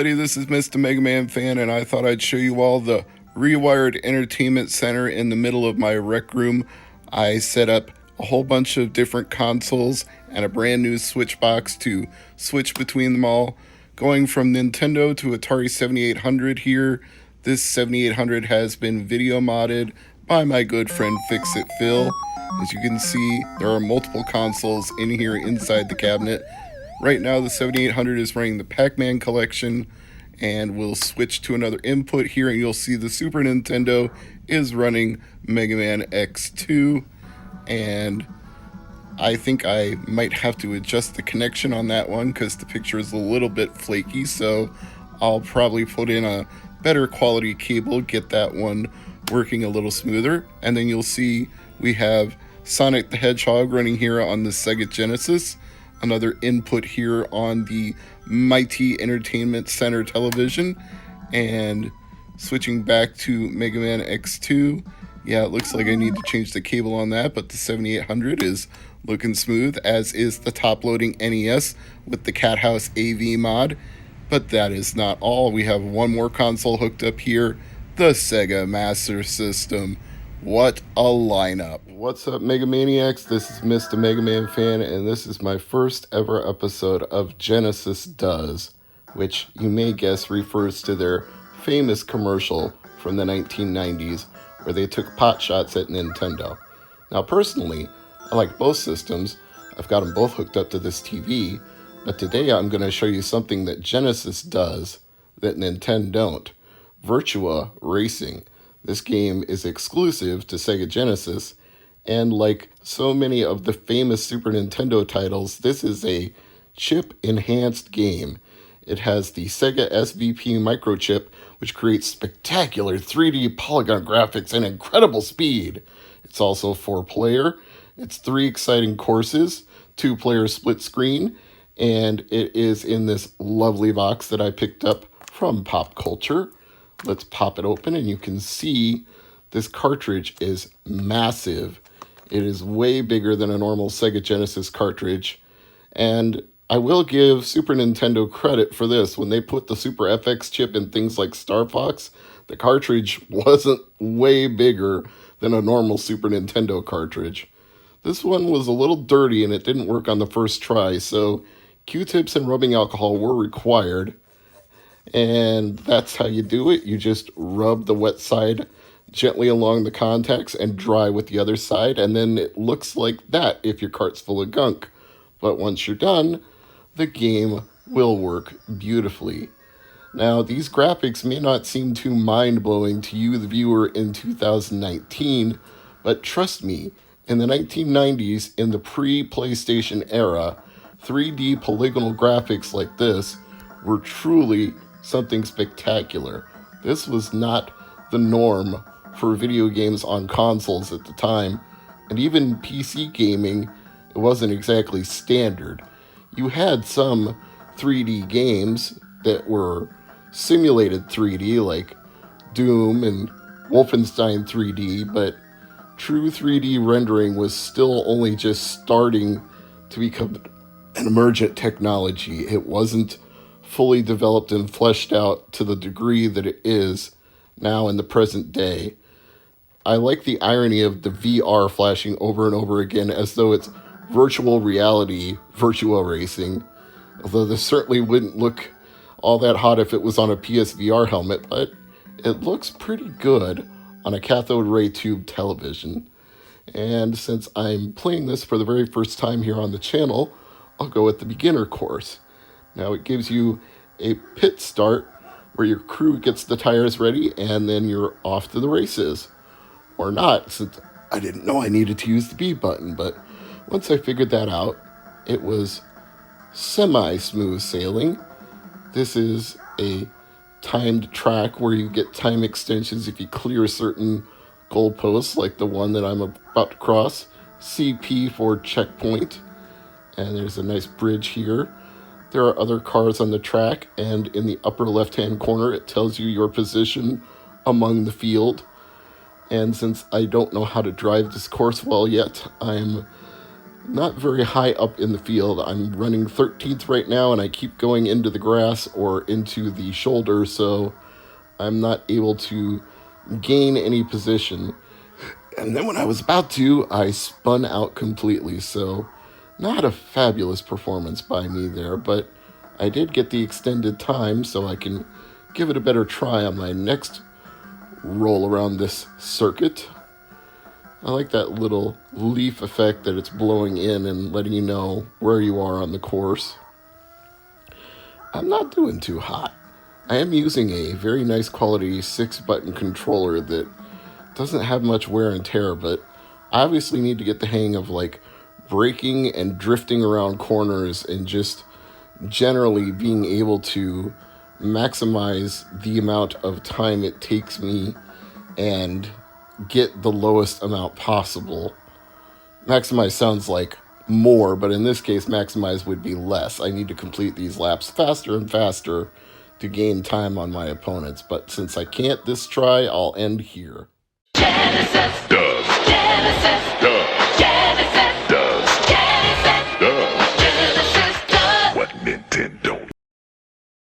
everybody, this is Mr. MegaManFan, and I thought I'd show you all the rewired entertainment center in the middle of my rec room. I set up a whole bunch of different consoles and a brand new switch box to switch between them all. Going from Nintendo to Atari 7800 here. This 7800 has been video modded by my good friend Fix-It Phil. As you can see, there are multiple consoles in here inside the cabinet. Right now the 7800 is running the Pac-Man collection, and we'll switch to another input here and you'll see the Super Nintendo is running Mega Man X2, and I think I might have to adjust the connection on that one because the picture is a little bit flaky, so I'll probably put in a better quality cable, get that one working a little smoother. And then you'll see we have Sonic the Hedgehog running here on the Sega Genesis. Another input here on the Mighty Entertainment Center television. And switching back to Mega Man X2. Yeah, it looks like I need to change the cable on that, but the 7800 is looking smooth, as is the top-loading NES with the Cat House AV mod. But that is not all. We have one more console hooked up here, the Sega Master System. What a lineup. What's up, Mega Maniacs? This is Mr. MegaManFan, and this is my first ever episode of Genesis Does, which you may guess refers to their famous commercial from the 1990s where they took pot shots at Nintendo. Now, personally, I like both systems. I've got them both hooked up to this TV, but today I'm going to show you something that Genesis does that Nintendo don't. Virtua Racing. This game is exclusive to Sega Genesis, and like so many of the famous Super Nintendo titles, this is a chip-enhanced game. It has the Sega SVP microchip, which creates spectacular 3D polygon graphics and incredible speed. It's also 4-player. It's 3 exciting courses, 2-player split screen, and it is in this lovely box that I picked up from Pop Culture. Let's pop it open, and you can see this cartridge is massive. It is way bigger than a normal Sega Genesis cartridge, and I will give Super Nintendo credit for this. When they put the Super FX chip in things like Star Fox, the cartridge wasn't way bigger than a normal Super Nintendo cartridge. This one was a little dirty and it didn't work on the first try, so Q-tips and rubbing alcohol were required. And that's how you do it. You just rub the wet side gently along the contacts and dry with the other side, and then it looks like that if your cart's full of gunk. But once you're done, the game will work beautifully. Now, these graphics may not seem too mind-blowing to you, the viewer, in 2019, but trust me, in the 1990s, in the pre-PlayStation era, 3D polygonal graphics like this were truly something spectacular. This was not the norm for video games on consoles at the time, and even PC gaming, it wasn't exactly standard. You had some 3D games that were simulated 3D, like Doom and Wolfenstein 3D, but true 3D rendering was still only just starting to become an emergent technology. It wasn't fully developed and fleshed out to the degree that it is now in the present day. I like the irony of the VR flashing over and over again as though it's virtual reality Virtua Racing, although this certainly wouldn't look all that hot if it was on a PSVR helmet, but it looks pretty good on a cathode ray tube television. And since I'm playing this for the very first time here on the channel, I'll go with the beginner course. Now it gives you a pit start where your crew gets the tires ready and then you're off to the races. Or not, since I didn't know I needed to use the B button, but once I figured that out, it was semi-smooth sailing. This is a timed track where you get time extensions if you clear certain goalposts, like the one that I'm about to cross. CP for checkpoint. And there's a nice bridge here. There are other cars on the track, and in the upper left-hand corner, it tells you your position among the field. And since I don't know how to drive this course well yet, I'm not very high up in the field. I'm running 13th right now, and I keep going into the grass or into the shoulder, so I'm not able to gain any position. And then when I was about to, I spun out completely, so not a fabulous performance by me there, but I did get the extended time, so I can give it a better try on my next roll around this circuit. I like that little leaf effect that it's blowing in and letting you know where you are on the course. I'm not doing too hot. I am using a very nice quality 6-button controller that doesn't have much wear and tear, but I obviously need to get the hang of like braking and drifting around corners and just generally being able to maximize the amount of time it takes me and get the lowest amount possible. Maximize sounds like more, but in this case, maximize would be less. I need to complete these laps faster and faster to gain time on my opponents, but since I can't this try, I'll end here. Genesis, Genesis,